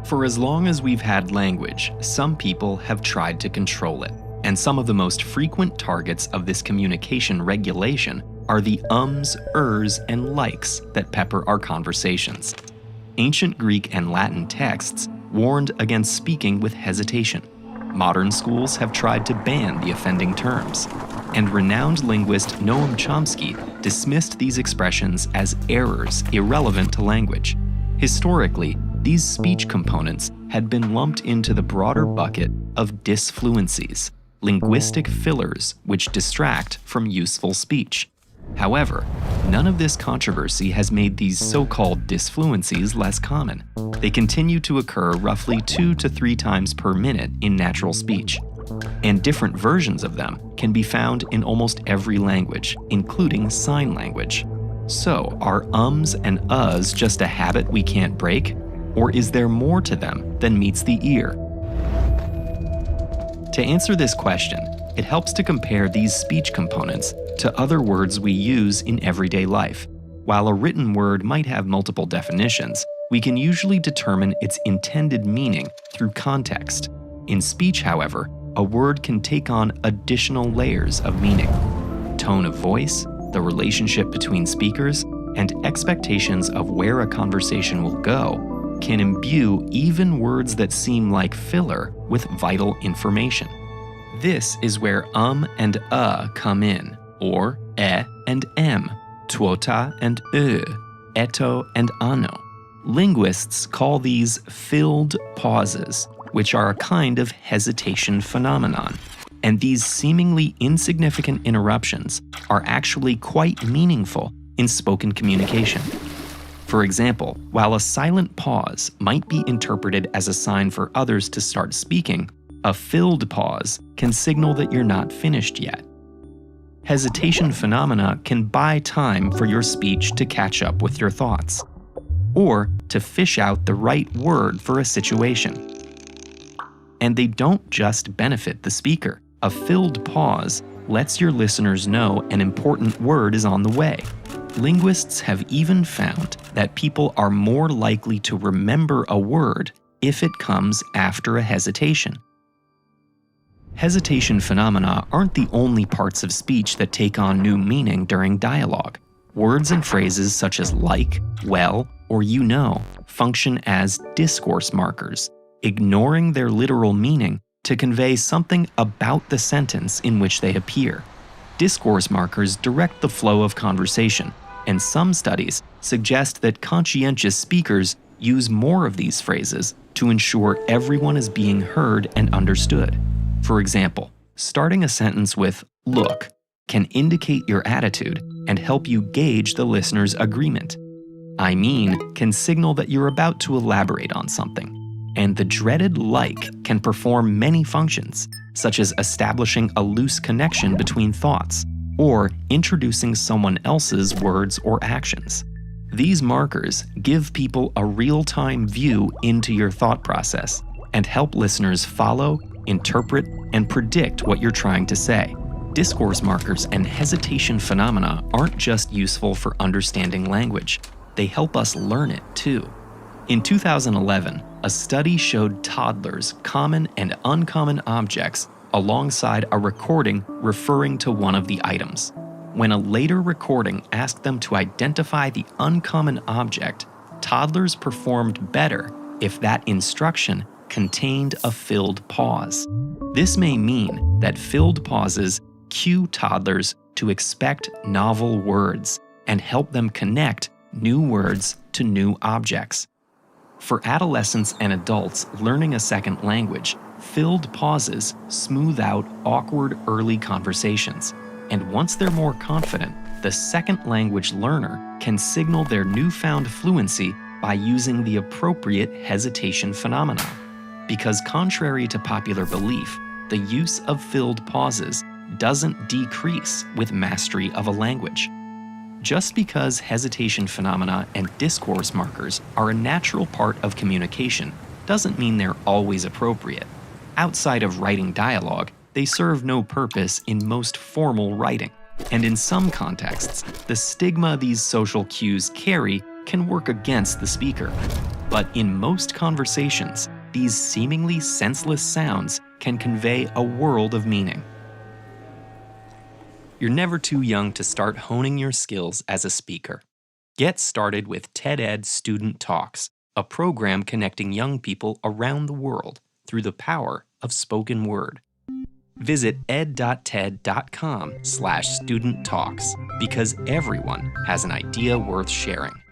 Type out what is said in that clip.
For as long as we've had language, some people have tried to control it. And some of the most frequent targets of this communication regulation are the ums, ers, and likes that pepper our conversations. Ancient Greek and Latin texts warned against speaking with hesitation. Modern schools have tried to ban the offending terms. And renowned linguist Noam Chomsky dismissed these expressions as errors irrelevant to language. Historically, these speech components had been lumped into the broader bucket of disfluencies, linguistic fillers which distract from useful speech. However, none of this controversy has made these so-called disfluencies less common. They continue to occur roughly 2 to 3 times per minute in natural speech. And different versions of them can be found in almost every language, including sign language. So, are ums and uhs just a habit we can't break? Or is there more to them than meets the ear? To answer this question, it helps to compare these speech components to other words we use in everyday life. While a written word might have multiple definitions, we can usually determine its intended meaning through context. In speech, however, a word can take on additional layers of meaning. Tone of voice, the relationship between speakers, and expectations of where a conversation will go can imbue even words that seem like filler with vital information. This is where and come in, or and tuota and eto and ano. Linguists call these filled pauses, which are a kind of hesitation phenomenon. And these seemingly insignificant interruptions are actually quite meaningful in spoken communication. For example, while a silent pause might be interpreted as a sign for others to start speaking, a filled pause can signal that you're not finished yet. Hesitation phenomena can buy time for your speech to catch up with your thoughts, or to fish out the right word for a situation. And they don't just benefit the speaker. A filled pause lets your listeners know an important word is on the way. Linguists have even found that people are more likely to remember a word if it comes after a hesitation. Hesitation phenomena aren't the only parts of speech that take on new meaning during dialogue. Words and phrases such as like, well, or you know function as discourse markers, ignoring their literal meaning to convey something about the sentence in which they appear. Discourse markers direct the flow of conversation, and some studies suggest that conscientious speakers use more of these phrases to ensure everyone is being heard and understood. For example, starting a sentence with "look" can indicate your attitude and help you gauge the listener's agreement. "I mean" can signal that you're about to elaborate on something. And the dreaded "like" can perform many functions, such as establishing a loose connection between thoughts, or introducing someone else's words or actions. These markers give people a real-time view into your thought process and help listeners follow, interpret, and predict what you're trying to say. Discourse markers and hesitation phenomena aren't just useful for understanding language, they help us learn it too. In 2011, a study showed toddlers common and uncommon objects alongside a recording referring to one of the items. When a later recording asked them to identify the uncommon object, toddlers performed better if that instruction contained a filled pause. This may mean that filled pauses cue toddlers to expect novel words and help them connect new words to new objects. For adolescents and adults learning a second language, filled pauses smooth out awkward early conversations. And once they're more confident, the second language learner can signal their newfound fluency by using the appropriate hesitation phenomenon. Because contrary to popular belief, the use of filled pauses doesn't decrease with mastery of a language. Just because hesitation phenomena and discourse markers are a natural part of communication doesn't mean they're always appropriate. Outside of writing dialogue, they serve no purpose in most formal writing. And in some contexts, the stigma these social cues carry can work against the speaker. But in most conversations, these seemingly senseless sounds can convey a world of meaning. You're never too young to start honing your skills as a speaker. Get started with TED-Ed Student Talks, a program connecting young people around the world through the power of spoken word. Visit ed.ted.com/student talks because everyone has an idea worth sharing.